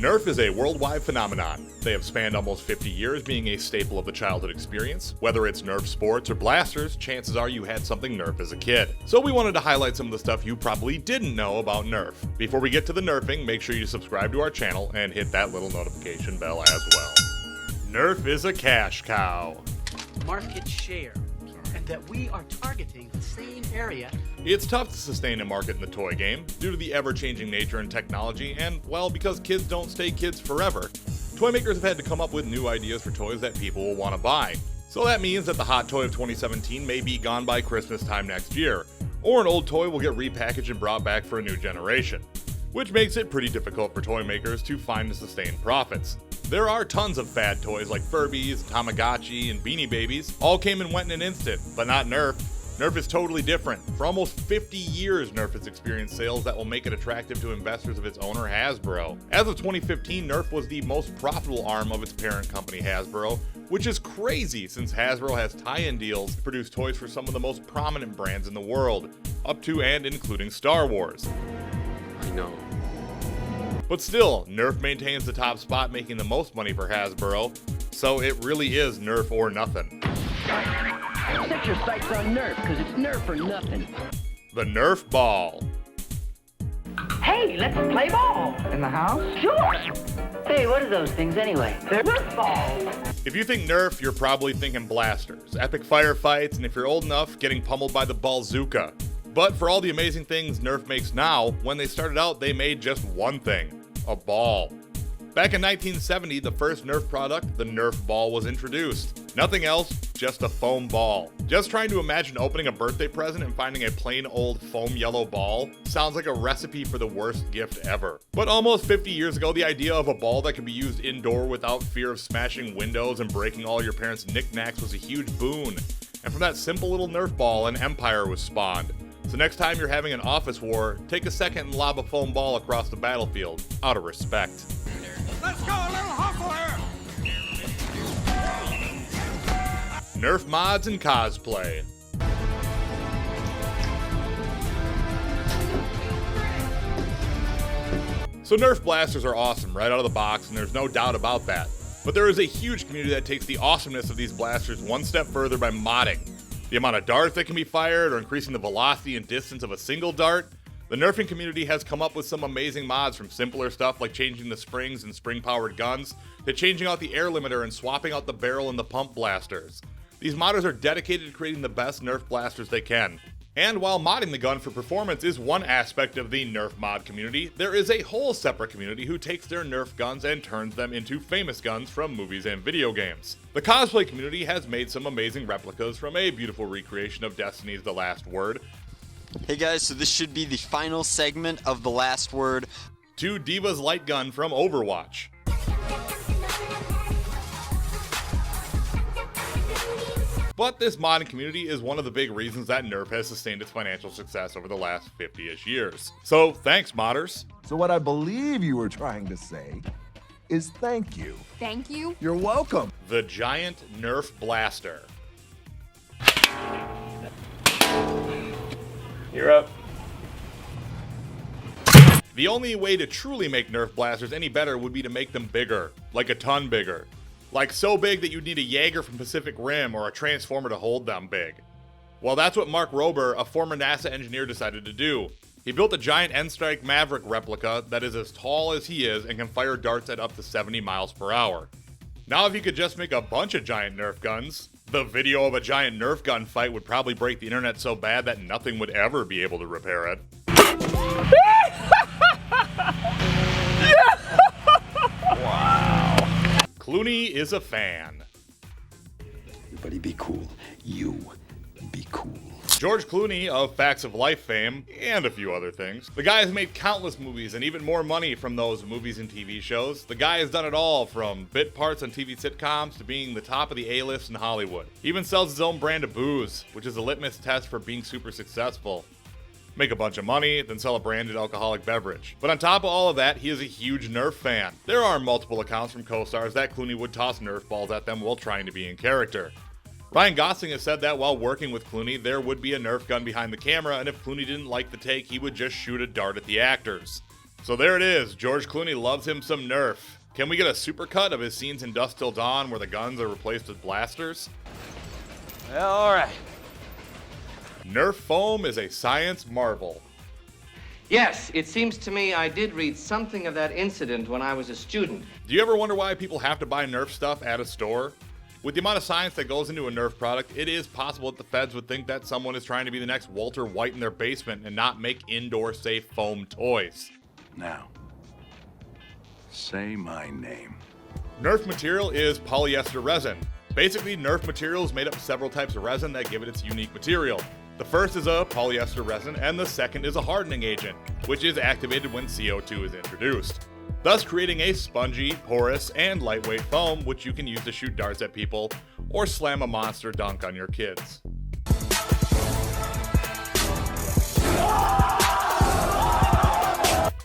Nerf is a worldwide phenomenon. They have spanned almost 50 years being a staple of the childhood experience. Whether it's Nerf sports or blasters, chances are you had something Nerf as a kid. So we wanted to highlight some of the stuff you probably didn't know about Nerf. Before we get to the Nerfing, make sure you subscribe to our channel and hit that little notification bell as well. Nerf is a cash cow. Market share, and that we are targeting the same area. It's tough to sustain a market in the toy game due to the ever-changing nature and technology, and, well, because kids don't stay kids forever. Toy makers have had to come up with new ideas for toys that people will want to buy. So that means that the hot toy of 2017 may be gone by Christmas time next year, or an old toy will get repackaged and brought back for a new generation, which makes it pretty difficult for toy makers to find and sustain profits. There are tons of fad toys like Furbies, Tamagotchi, and Beanie Babies. All came and went in an instant, but not Nerf. Nerf is totally different. For almost 50 years, Nerf has experienced sales that will make it attractive to investors of its owner, Hasbro. As of 2015, Nerf was the most profitable arm of its parent company, Hasbro, which is crazy since Hasbro has tie-in deals to produce toys for some of the most prominent brands in the world, up to and including Star Wars. I know. But still, Nerf maintains the top spot, making the most money for Hasbro, so it really is Nerf or nothing. Set your sights on Nerf, because it's Nerf or nothing. The Nerf Ball. Hey, let's play ball. In the house? Sure. Hey, what are those things anyway? They're Nerf balls. If you think Nerf, you're probably thinking blasters, epic firefights, and if you're old enough, getting pummeled by the Ballzooka. But for all the amazing things Nerf makes now, when they started out, they made just one thing: a ball. Back in 1970, the first Nerf product, the Nerf Ball, was introduced. Nothing else, just a foam ball. Just trying to imagine opening a birthday present and finding a plain old foam yellow ball sounds like a recipe for the worst gift ever. But almost 50 years ago, the idea of a ball that could be used indoor without fear of smashing windows and breaking all your parents' knickknacks was a huge boon. And from that simple little Nerf ball, an empire was spawned. So next time you're having an office war, take a second and lob a foam ball across the battlefield, out of respect. Let's go, a little hustle here! Nerf mods and cosplay. So Nerf Blasters are awesome right out of the box, and there's no doubt about that. But there is a huge community that takes the awesomeness of these blasters one step further by modding. The amount of darts that can be fired, or increasing the velocity and distance of a single dart. The nerfing community has come up with some amazing mods, from simpler stuff like changing the springs and spring-powered guns, to changing out the air limiter and swapping out the barrel and the pump blasters. These modders are dedicated to creating the best Nerf blasters they can. And while modding the gun for performance is one aspect of the Nerf mod community, there is a whole separate community who takes their Nerf guns and turns them into famous guns from movies and video games. The cosplay community has made some amazing replicas, from a beautiful recreation of Destiny's The Last Word, Hey guys, so this should be the final segment of The Last Word, to Diva's light gun from Overwatch. But this modding community is one of the big reasons that Nerf has sustained its financial success over the last 50-ish years. So thanks, modders. So what I believe you were trying to say is thank you. Thank you. You're welcome. The giant Nerf Blaster. You're up. The only way to truly make Nerf blasters any better would be to make them bigger, like a ton bigger. Like so big that you'd need a Jaeger from Pacific Rim or a Transformer to hold them big. Well, that's what Mark Rober, a former NASA engineer, decided to do. He built a giant N-Strike Maverick replica that is as tall as he is and can fire darts at up to 70 miles per hour. Now if you could just make a bunch of giant Nerf guns, the video of a giant Nerf gun fight would probably break the internet so bad that nothing would ever be able to repair it. Wow. Clooney is a fan. Everybody be cool. You be cool. George Clooney of Facts of Life fame, and a few other things. The guy has made countless movies and even more money from those movies and TV shows. The guy has done it all, from bit parts on TV sitcoms to being the top of the A-list in Hollywood. He even sells his own brand of booze, which is a litmus test for being super successful. Make a bunch of money, then sell a branded alcoholic beverage. But on top of all of that, he is a huge Nerf fan. There are multiple accounts from co-stars that Clooney would toss Nerf balls at them while trying to be in character. Ryan Gosling has said that while working with Clooney, there would be a Nerf gun behind the camera, and if Clooney didn't like the take, he would just shoot a dart at the actors. So there it is, George Clooney loves him some Nerf. Can we get a supercut of his scenes in Dusk Till Dawn where the guns are replaced with blasters? Alright. Nerf foam is a science marvel. Yes, it seems to me I did read something of that incident when I was a student. Do you ever wonder why people have to buy Nerf stuff at a store? With the amount of science that goes into a Nerf product, it is possible that the feds would think that someone is trying to be the next Walter White in their basement and not make indoor safe foam toys. Now, say my name. Nerf material is polyester resin. Basically, Nerf material is made up of several types of resin that give it its unique material. The first is a polyester resin, and the second is a hardening agent, which is activated when CO2 is introduced, thus creating a spongy, porous, and lightweight foam which you can use to shoot darts at people or slam a monster dunk on your kids.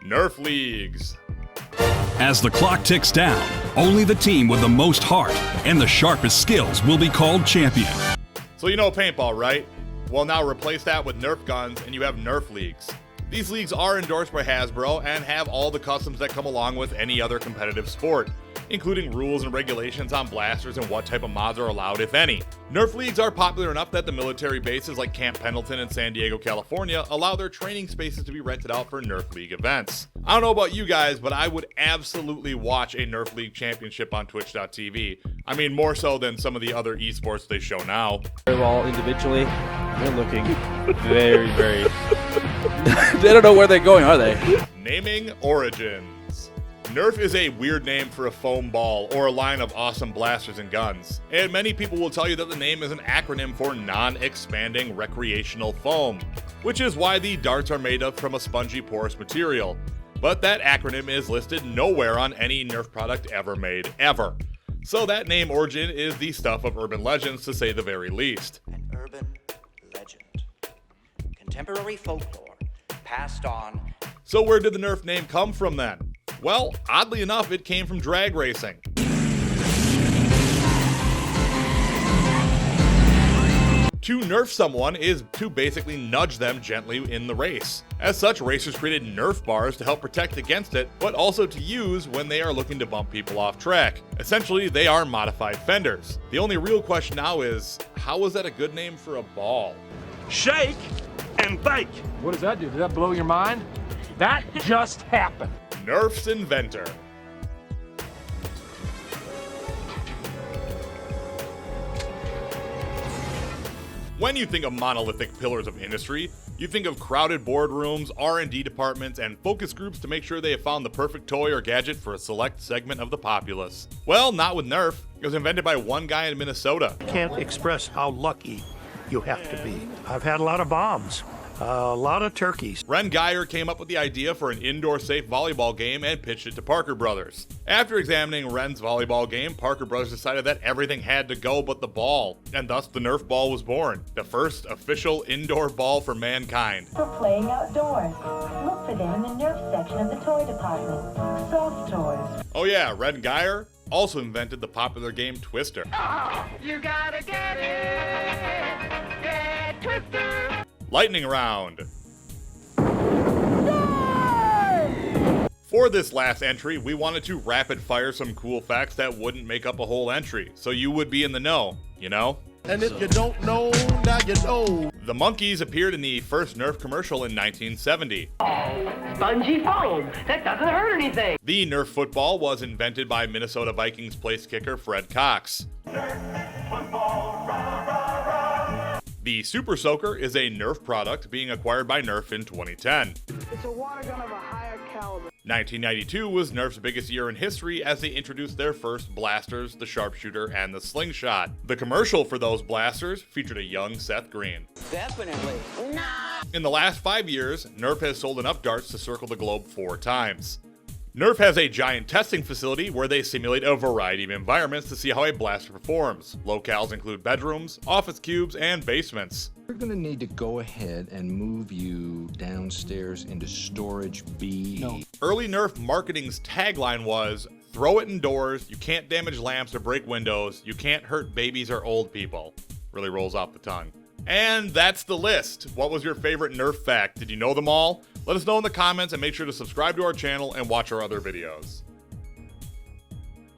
Nerf Leagues. As the clock ticks down, only the team with the most heart and the sharpest skills will be called champion. So you know paintball, right? Well, now replace that with Nerf guns and you have Nerf Leagues. These leagues are endorsed by Hasbro and have all the customs that come along with any other competitive sport, including rules and regulations on blasters and what type of mods are allowed, if any. Nerf Leagues are popular enough that the military bases like Camp Pendleton in San Diego, California allow their training spaces to be rented out for Nerf League events. I don't know about you guys, but I would absolutely watch a Nerf League championship on Twitch.tv. I mean, more so than some of the other esports they show now. All individually, they're looking very, very... They don't know where they're going, are they? Naming origins. Nerf is a weird name for a foam ball or a line of awesome blasters and guns, and many people will tell you that the name is an acronym for non-expanding recreational foam, which is why the darts are made from a spongy porous material. But that acronym is listed nowhere on any Nerf product ever made, ever. So that name origin is the stuff of urban legends, to say the very least. An urban legend. Contemporary folklore passed on. So where did the Nerf name come from then? Well, oddly enough, it came from drag racing. To nerf someone is to basically nudge them gently in the race. As such, racers created Nerf bars to help protect against it, but also to use when they are looking to bump people off track. Essentially, they are modified fenders. The only real question now is, how was that a good name for a ball? Shake and bake. What does that do? Did that blow your mind? That just happened. Nerf's Inventor. When you think of monolithic pillars of industry, you think of crowded boardrooms, R&D departments, and focus groups to make sure they have found the perfect toy or gadget for a select segment of the populace. Well, not with Nerf. It was invented by one guy in Minnesota. Can't express how lucky you have to be. I've had a lot of bombs. A lot of turkeys. Ren Geyer came up with the idea for an indoor-safe volleyball game and pitched it to Parker Brothers. After examining Ren's volleyball game, Parker Brothers decided that everything had to go but the ball, and thus the Nerf Ball was born, the first official indoor ball for mankind. For playing outdoors, look for them in the Nerf section of the toy department. Soft toys. Oh yeah, Ren Geyer also invented the popular game Twister. Oh, you gotta get it! Yeah, Twister! Lightning round. For this last entry, we wanted to rapid fire some cool facts that wouldn't make up a whole entry, so you would be in the know, you know? And if you don't know, now you know. The monkeys appeared in the first Nerf commercial in 1970. Spongy foam, that doesn't hurt anything. The Nerf football was invented by Minnesota Vikings place kicker Fred Cox. Nerf football, rah, rah, rah. The Super Soaker is a Nerf product being acquired by Nerf in 2010. It's a water gun of a higher caliber. 1992 was Nerf's biggest year in history as they introduced their first blasters, the sharpshooter, and the slingshot. The commercial for those blasters featured a young Seth Green. Definitely. In the last 5 years, Nerf has sold enough darts to circle the globe 4 times. Nerf has a giant testing facility where they simulate a variety of environments to see how a blaster performs. Locales include bedrooms, office cubes, and basements. We're going to need to go ahead and move you downstairs into storage B. No. Early Nerf marketing's tagline was, "Throw it indoors, you can't damage lamps or break windows, you can't hurt babies or old people." Really rolls off the tongue. And that's the list. What was your favorite Nerf fact? Did you know them all? Let us know in the comments and make sure to subscribe to our channel and watch our other videos.